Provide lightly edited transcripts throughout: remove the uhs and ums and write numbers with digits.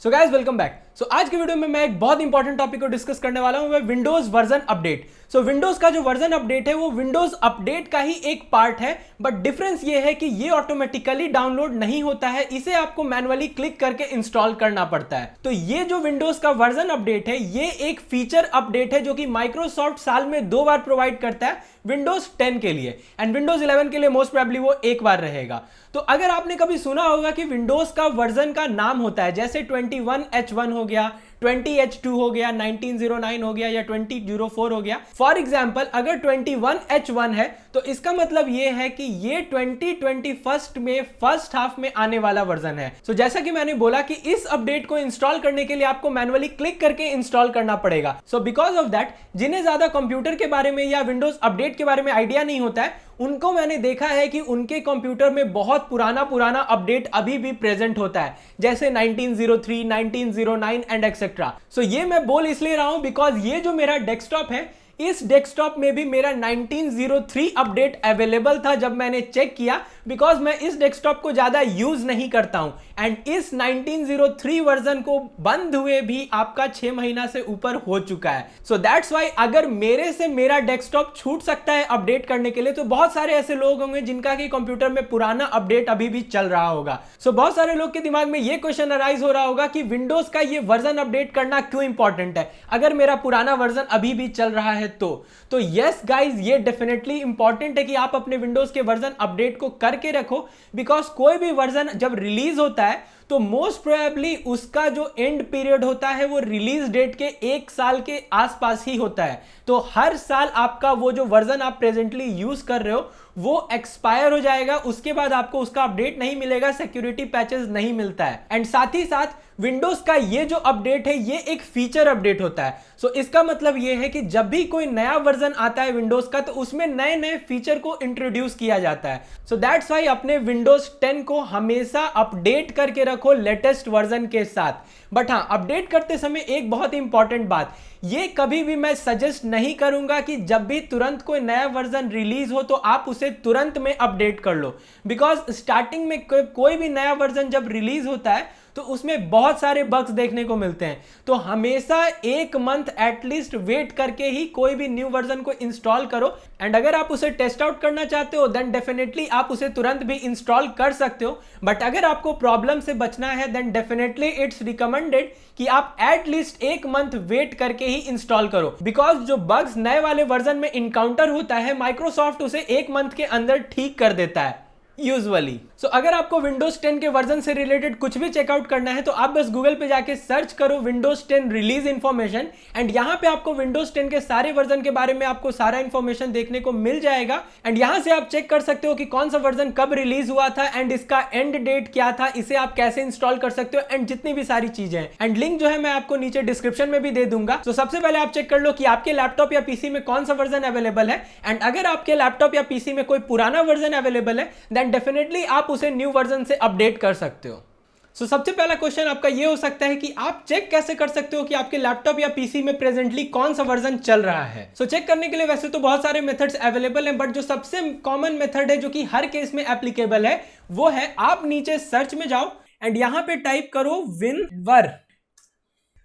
सो guys welcome back. So आज की video में मैं एक बहुत इंपॉर्टेंट टॉपिक को डिस्कस करने वाला हूं, विंडोज वर्जन अपडेट। सो विंडोज का जो वर्जन अपडेट है वो विंडोज अपडेट का ही एक पार्ट है, बट डिफरेंस ये है कि ये ऑटोमेटिकली डाउनलोड नहीं होता है, इसे आपको मैनुअली क्लिक करके इंस्टॉल करना पड़ता है। तो ये जो विंडोज का वर्जन अपडेट है ये एक फीचर अपडेट है जो कि माइक्रोसॉफ्ट साल में 2 बार प्रोवाइड करता है, विंडोज 10 के लिए एंड विंडोज 11 के लिए मोस्ट प्रोबेबली वो एक बार रहेगा। तो अगर आपने कभी सुना होगा कि विंडोज का वर्जन का नाम होता है, जैसे 21H1 हो गया, 20H2 हो गया, 1909 हो गया या 2004 हो गया। फॉर एग्जाम्पल अगर 21H1 है तो इसका मतलब यह है कि ये 2021 में फर्स्ट हाफ में आने वाला वर्जन है। सो जैसा कि मैंने बोला कि इस अपडेट को इंस्टॉल करने के लिए आपको मैनुअली क्लिक करके इंस्टॉल करना पड़ेगा। सो बिकॉज ऑफ दैट जिन्हें ज्यादा कंप्यूटर के बारे में या विंडोज अपडेट के बारे में आइडिया नहीं होता है, उनको मैंने देखा है कि उनके कंप्यूटर में बहुत पुराना अपडेट अभी भी प्रेजेंट होता है, जैसे 1903, 1909 एंड एक्सेट्रा। सो ये मैं बोल इसलिए रहा हूं बिकॉज ये जो मेरा डेस्कटॉप है, इस डेस्कटॉप में भी मेरा 1903 अपडेट अवेलेबल था जब मैंने चेक किया, बिकॉज मैं इस डेस्कटॉप को ज्यादा यूज नहीं करता हूं एंड इस 1903 वर्जन को बंद हुए भी आपका 6 महीना से ऊपर हो चुका है। सो दैट्स वाई अगर मेरे से मेरा डेस्कटॉप छूट सकता है अपडेट करने के लिए, तो बहुत सारे ऐसे लोग होंगे जिनका कि कंप्यूटर में पुराना अपडेट अभी भी चल रहा होगा। सो बहुत सारे लोग के दिमाग में यह क्वेश्चन अराइज हो रहा होगा कि विंडोज का ये वर्जन अपडेट करना क्यों इंपॉर्टेंट है अगर मेरा पुराना वर्जन अभी भी चल रहा है। तो यस गाइज, ये डेफिनेटली इंपॉर्टेंट है कि आप अपने विंडोज के वर्जन अपडेट को करके रखो, बिकॉज कोई भी वर्जन जब रिलीज होता है तो मोस्ट प्रोबेबली उसका जो एंड पीरियड होता है वो रिलीज डेट के 1 साल के आसपास ही होता है। तो हर साल आपका वो जो वर्जन आप प्रेजेंटली यूज कर रहे हो वो एक्सपायर हो जाएगा, उसके बाद आपको उसका अपडेट नहीं मिलेगा, सिक्योरिटी पैचेस नहीं मिलता है। एंड साथ ही साथ विंडोज का ये जो अपडेट है ये एक फीचर अपडेट होता है। सो इसका मतलब ये है कि जब भी कोई नया वर्जन आता है विंडोज का तो उसमें नए नए फीचर को इंट्रोड्यूस किया जाता है। सो दैट्स वाई अपने विंडोज 10 को हमेशा अपडेट करके रखो लेटेस्ट वर्जन के साथ। बट हाँ, अपडेट करते समय एक बहुत इंपॉर्टेंट बात, ये कभी भी मैं सजेस्ट नहीं करूंगा कि जब भी तुरंत कोई नया वर्जन रिलीज हो तो आप उसे तुरंत में अपडेट कर लो, बिकॉज स्टार्टिंग में कोई भी नया वर्जन जब रिलीज होता है तो उसमें बहुत सारे बग्स देखने को मिलते हैं। तो हमेशा 1 मंथ एटलीस्ट वेट करके ही कोई भी न्यू वर्जन को इंस्टॉल करो। एंड अगर आप उसे टेस्ट आउट करना चाहते हो देन डेफिनेटली आप उसे तुरंत भी इंस्टॉल कर सकते हो, बट अगर आपको प्रॉब्लम से बचना है देन डेफिनेटली इट्स रिकमेंडेड कि आप एटलीस्ट 1 मंथ वेट करके ही इंस्टॉल करो, बिकॉज जो बग्स नए वाले वर्जन में इनकाउंटर होता है माइक्रोसॉफ्ट उसे 1 मंथ के अंदर ठीक कर देता है यूजुअली। सो अगर आपको विंडोज 10 के वर्जन से रिलेटेड कुछ भी चेकआउट करना है तो आप बस गूगल पे जाके सर्च करो विंडोज 10 रिलीज इंफॉर्मेशन एंड यहां पे आपको विंडोज 10 के सारे वर्जन के बारे में आपको सारा इंफॉर्मेशन देखने को मिल जाएगा। एंड यहां से आप चेक कर सकते हो कि कौन सा वर्जन कब रिलीज हुआ था एंड इसका एंड डेट क्या था, इसे आप कैसे इंस्टॉल कर सकते हो एंड जितनी भी सारी चीजें हैं। एंड लिंक जो है मैं आपको नीचे डिस्क्रिप्शन में भी दे दूंगा। तो सबसे पहले आप चेक कर लो कि आपके लैपटॉप या पीसी में कौन सा वर्जन अवेलेबल है एंड अगर आपके लैपटॉप या पीसी में कोई पुराना वर्जन अवेलेबल है देन डेफिनेटली आप उसे न्यू वर्जन से अपडेट कर सकते हो। सो सबसे पहला क्वेश्चन आपका यह हो सकता है कि आप चेक कैसे कर सकते हो कि आपके लैपटॉप या पीसी में प्रेजेंटली कौन सा वर्जन चल रहा है। सो चेक करने के लिए वैसे तो बहुत सारे मेथड्स अवेलेबल हैं, बट जो सबसे कॉमन मेथड है जो कि हर केस में एप्लीकेबल है वो है आप नीचे सर्च में जाओ एंड यहां पे टाइप करो विनवर।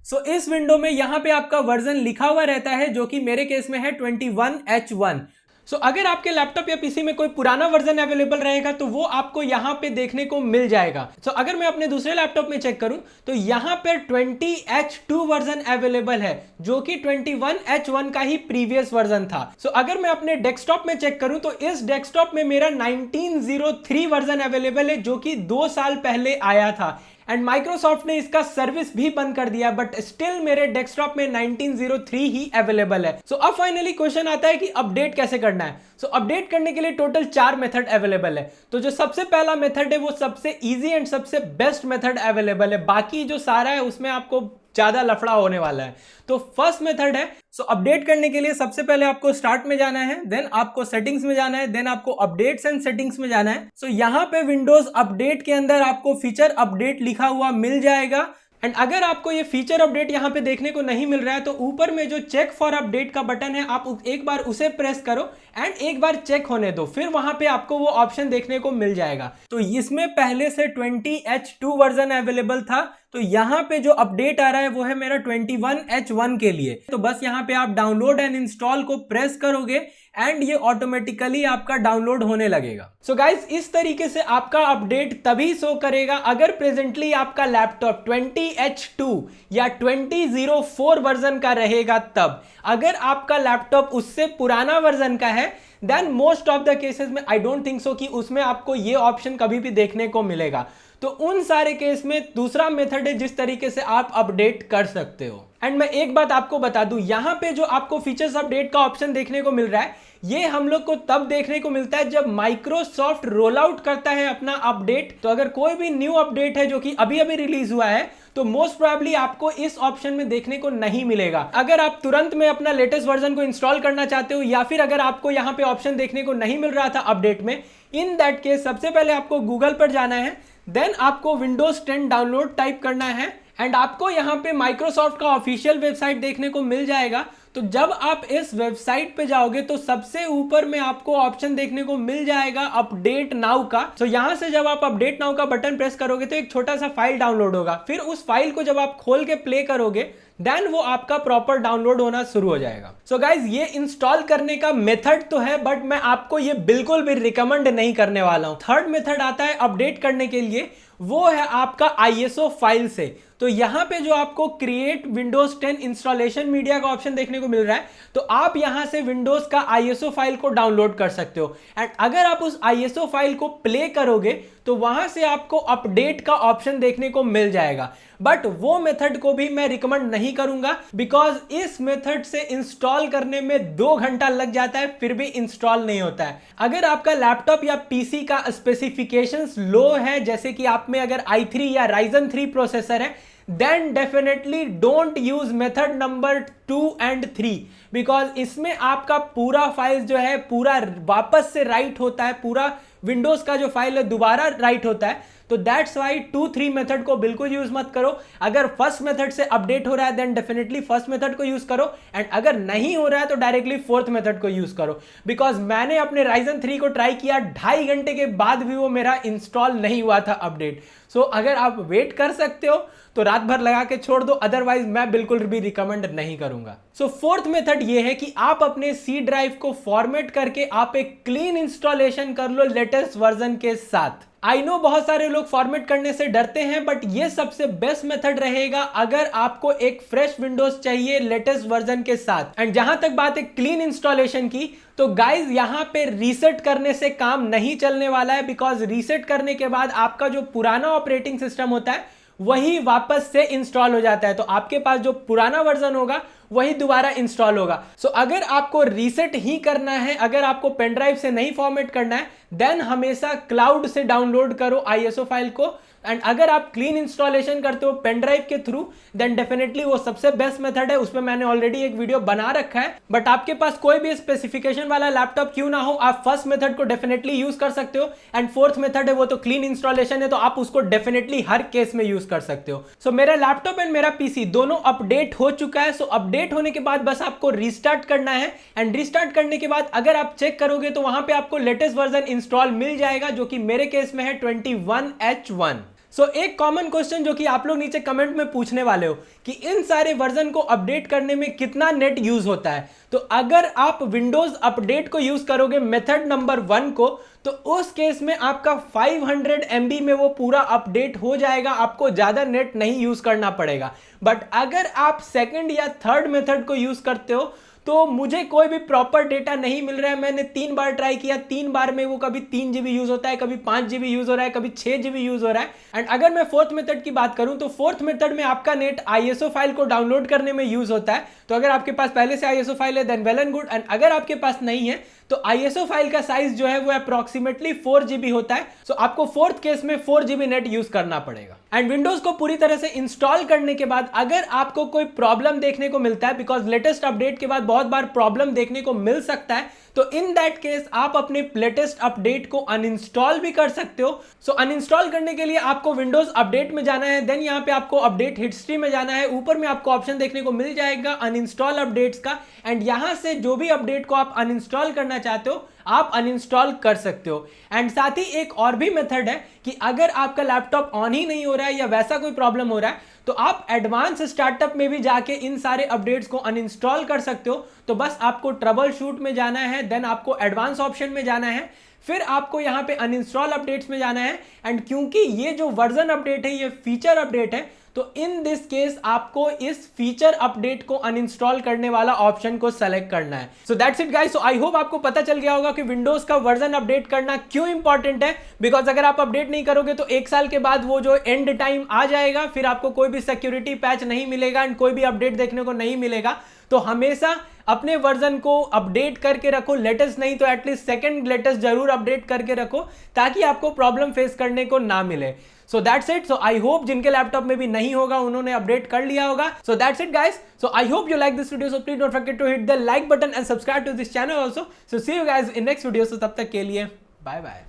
सो इस विंडो में यहां पे आपका वर्जन लिखा हुआ रहता है जो कि मेरे केस में है 21H1। सो अगर आपके लैपटॉप या पीसी में कोई पुराना वर्जन अवेलेबल रहेगा तो वो आपको यहां पे देखने को मिल जाएगा। सो अगर मैं अपने दूसरे लैपटॉप में चेक करूं तो यहां पे 20H2 वर्जन अवेलेबल है जो कि 21H1 का ही प्रीवियस वर्जन था। सो अगर मैं अपने डेस्कटॉप में चेक करूं तो इस डेस्कटॉप में मेरा 1903 वर्जन अवेलेबल है जो कि 2 साल पहले आया था एंड माइक्रोसॉफ्ट ने इसका सर्विस भी बंद कर दिया, बट स्टिल मेरे डेस्कटॉप में 1903 ही अवेलेबल है। सो अब फाइनली क्वेश्चन आता है कि अपडेट कैसे करना है। सो अपडेट करने के लिए टोटल 4 मेथड अवेलेबल है। तो जो सबसे पहला मेथड है वो सबसे इजी एंड सबसे बेस्ट मेथड अवेलेबल है, बाकी जो सारा है उसमें आपको ज्यादा लफड़ा होने वाला है। तो फर्स्ट मेथड है, सो अपडेट करने के लिए सबसे पहले आपको स्टार्ट में जाना है, देन आपको सेटिंग्स में जाना है, देन आपको अपडेट्स एंड सेटिंग्स में जाना है। सो यहां पे विंडोज अपडेट के अंदर आपको फीचर अपडेट लिखा हुआ मिल जाएगा एंड अगर आपको ये फीचर अपडेट यहां पे देखने को नहीं मिल रहा है तो ऊपर में जो चेक फॉर अपडेट का बटन है आप एक बार उसे प्रेस करो एंड एक बार चेक होने दो, फिर वहां पे आपको वो ऑप्शन देखने को मिल जाएगा। तो इसमें पहले से 20H2 वर्जन अवेलेबल था, तो यहाँ पे जो अपडेट आ रहा है वो है मेरा 21H1 के लिए। तो बस यहाँ पे आप डाउनलोड एंड इंस्टॉल को प्रेस करोगे एंड ये ऑटोमेटिकली आपका डाउनलोड होने लगेगा। सो गाइज इस तरीके से आपका अपडेट तभी शो करेगा अगर प्रेजेंटली आपका लैपटॉप 20H2 या 2004 वर्जन का रहेगा तब। अगर आपका लैपटॉप उससे पुराना वर्जन का है then most of the cases में आई डोंट थिंक सो कि उसमें आपको ये ऑप्शन कभी भी देखने को मिलेगा। तो उन सारे केस में दूसरा मेथड है जिस तरीके से आप अपडेट कर सकते हो। एंड मैं एक बात आपको बता दूं, यहां पे जो आपको फीचर्स अपडेट का ऑप्शन देखने को मिल रहा है ये हम लोग को तब देखने को मिलता है जब माइक्रोसॉफ्ट रोल आउट करता है अपना अपडेट। तो अगर कोई भी न्यू अपडेट है जो कि अभी अभी रिलीज हुआ है तो मोस्ट प्रोबेबली आपको इस ऑप्शन में देखने को नहीं मिलेगा। अगर आप तुरंत में अपना लेटेस्ट वर्जन को इंस्टॉल करना चाहते हो या फिर अगर आपको यहां पे ऑप्शन देखने को नहीं मिल रहा था अपडेट में, इन दैट केस सबसे पहले आपको गूगल पर जाना है, देन आपको विंडोज 10 डाउनलोड टाइप करना है एंड आपको यहां पे माइक्रोसॉफ्ट का ऑफिशियल वेबसाइट देखने को मिल जाएगा। तो जब आप इस वेबसाइट पे जाओगे तो सबसे ऊपर में आपको ऑप्शन देखने को मिल जाएगा अपडेट नाउ का। तो यहां से जब आप अपडेट नाउ का बटन प्रेस करोगे तो एक छोटा सा फाइल डाउनलोड होगा। फिर उस फाइल को जब आप खोल के प्ले करोगे देन वो आपका प्रॉपर डाउनलोड होना शुरू हो जाएगा। सो गाइज ये इंस्टॉल करने का मेथड तो है बट मैं आपको ये बिल्कुल भी रिकमेंड नहीं करने वाला हूं। थर्ड मेथड आता है अपडेट करने के लिए, वो है आपका ISO फाइल से। तो यहां पे जो आपको क्रिएट विंडोज 10 इंस्टॉलेशन मीडिया का ऑप्शन देखने को मिल रहा है तो आप यहां से विंडोज का ISO फाइल को डाउनलोड कर सकते हो एंड अगर आप उस ISO फाइल को प्ले करोगे तो वहां से आपको अपडेट का ऑप्शन देखने को मिल जाएगा। बट वो मेथड को भी मैं रिकमेंड नहीं करूंगा बिकॉज इस मेथड से इंस्टॉल करने में 2 घंटा लग जाता है फिर भी इंस्टॉल नहीं होता है। अगर आपका लैपटॉप या पीसी का स्पेसिफिकेशंस लो है, जैसे कि आप में अगर i3 या Ryzen 3 प्रोसेसर है, then definitely don't use method number 2 and 3 because इसमें आपका पूरा फाइल जो है पूरा वापस से राइट होता है, पूरा विंडोज का जो फाइल है दोबारा राइट होता है। तो दैट्स वाई 2-3 मेथड को बिल्कुल यूज मत करो। अगर फर्स्ट मेथड से अपडेट हो रहा है देन डेफिनेटली फर्स्ट मेथड को यूज करो एंड अगर नहीं हो रहा है तो डायरेक्टली फोर्थ मेथड को यूज करो। बिकॉज मैंने अपने Ryzen 3 को ट्राई किया, 2.5 घंटे के बाद भी वो मेरा इंस्टॉल नहीं हुआ था अपडेट। सो अगर आप वेट कर सकते हो तो रात भर लगा के छोड़ दो, अदरवाइज मैं बिल्कुल भी रिकमेंड नहीं करूंगा। सो फोर्थ मेथड ये है कि आप अपने सी ड्राइव को फॉर्मेट करके आप एक क्लीन इंस्टॉलेशन कर लो लेटेस्ट वर्जन के साथ। आई नो बहुत सारे लोग फॉर्मेट करने से डरते हैं बट ये सबसे बेस्ट मेथड रहेगा अगर आपको एक फ्रेश विंडोज चाहिए लेटेस्ट वर्जन के साथ। एंड जहां तक बात है क्लीन इंस्टॉलेशन की, तो गाइज यहां पे रीसेट करने से काम नहीं चलने वाला है बिकॉज रीसेट करने के बाद आपका जो पुराना ऑपरेटिंग सिस्टम होता है वही वापस से इंस्टॉल हो जाता है। तो आपके पास जो पुराना वर्जन होगा वही दोबारा इंस्टॉल होगा। सो अगर आपको रीसेट ही करना है, अगर आपको पेन ड्राइव से नहीं फॉर्मेट करना है, देन हमेशा क्लाउड से डाउनलोड करो ISO फाइल को। एंड अगर आप क्लीन इंस्टॉलेशन करते हो पेन ड्राइव के थ्रू देन डेफिनेटली वो सबसे बेस्ट मेथड है, उसमें मैंने ऑलरेडी एक वीडियो बना रखा है। बट आपके पास कोई भी स्पेसिफिकेशन वाला लैपटॉप क्यों ना हो, आप फर्स्ट मेथड को डेफिनेटली यूज कर सकते हो। एंड फोर्थ मेथड है वो तो क्लीन इंस्टॉलेशन है, तो आप उसको डेफिनेटली हर केस में यूज कर सकते हो। सो मेरा लैपटॉप एंड मेरा पीसी दोनों अपडेट हो चुका है। सो अपडेट होने के बाद बस आपको रीस्टार्ट करना है एंड रीस्टार्ट करने के बाद अगर आप चेक करोगे तो वहां पे आपको लेटेस्ट वर्जन इंस्टॉल मिल जाएगा जो कि मेरे केस में है 21H1। सो एक कॉमन क्वेश्चन जो कि आप लोग नीचे कमेंट में पूछने वाले हो कि इन सारे वर्जन को अपडेट करने में कितना नेट यूज होता है। तो अगर आप विंडोज अपडेट को यूज करोगे मेथड नंबर 1 को तो उस केस में आपका 500 MB में वो पूरा अपडेट हो जाएगा, आपको ज्यादा नेट नहीं यूज करना पड़ेगा। बट अगर आप सेकंड या थर्ड मेथड को यूज करते हो तो मुझे कोई भी प्रॉपर डेटा नहीं मिल रहा है। मैंने 3 बार ट्राई किया, 3 बार में वो कभी 3 GB यूज होता है, कभी 5 GB यूज हो रहा है, कभी 6 GB यूज हो रहा है। एंड अगर मैं फोर्थ मेथड की बात करूं तो फोर्थ मेथड में आपका नेट ISO फाइल को डाउनलोड करने में यूज होता है। तो अगर आपके पास पहले से ISO फाइल है then well and good. And अगर आपके पास नहीं है तो ISO फाइल का साइज जो है वो अप्रोक्सीमेटली 4 GB होता है। सो आपको फोर्थ केस में 4 GB नेट यूज करना पड़ेगा। एंड विंडोज को पूरी तरह से इंस्टॉल करने के बाद अगर आपको कोई प्रॉब्लम देखने को मिलता है, बिकॉज लेटेस्ट अपडेट के बाद बहुत बार प्रॉब्लम देखने को मिल सकता है, तो इन दैट केस आप अपने लेटेस्ट अपडेट को अनइंस्टॉल भी कर सकते हो। सो अनइंस्टॉल करने के लिए आपको विंडोज अपडेट में जाना है, देन यहाँ पे आपको अपडेट हिस्ट्री में जाना है। ऊपर में आपको ऑप्शन देखने को मिल जाएगा अनइंस्टॉल अपडेट्स का एंड यहां से जो भी अपडेट को आप अनइंस्टॉल करना चाहते हो आप अनइंस्टॉल कर सकते हो। एंड साथ ही एक और भी मेथड है कि अगर आपका लैपटॉप ऑन ही नहीं हो रहा है या वैसा कोई प्रॉब्लम हो रहा है तो आप एडवांस स्टार्टअप में भी जाके इन सारे अपडेट्स को अनइंस्टॉल कर सकते हो। तो बस आपको ट्रबल शूट में जाना है, देन आपको एडवांस ऑप्शन में जाना है, फिर आपको यहां पे अनइंस्टॉल अपडेट्स में जाना है। एंड क्योंकि ये जो वर्जन अपडेट है ये फीचर अपडेट है, तो इन दिस केस आपको इस फीचर अपडेट को अनइंस्टॉल करने वाला ऑप्शन को सेलेक्ट करना है। So that's it guys. So I hope आपको पता चल गया होगा कि विंडोज का वर्जन अपडेट करना क्यों इंपॉर्टेंट है। बिकॉज अगर आप अपडेट नहीं करोगे तो 1 साल के बाद वो जो एंड टाइम आ जाएगा, फिर आपको कोई भी सिक्योरिटी पैच नहीं मिलेगा एंड कोई भी अपडेट देखने को नहीं मिलेगा। तो हमेशा अपने वर्जन को अपडेट करके रखो, लेटेस्ट नहीं तो एटलीस्ट सेकंड लेटेस्ट जरूर अपडेट करके रखो, ताकि आपको प्रॉब्लम फेस करने को ना मिले। So that's it. So I hope जिनके लैपटॉप में भी नहीं होगा उन्होंने अपडेट कर लिया होगा। So that's it guys. So I hope you like this video. So please don't forget to hit the like button and subscribe to this channel also. So see you guys in next video. So तब तक के लिए bye bye.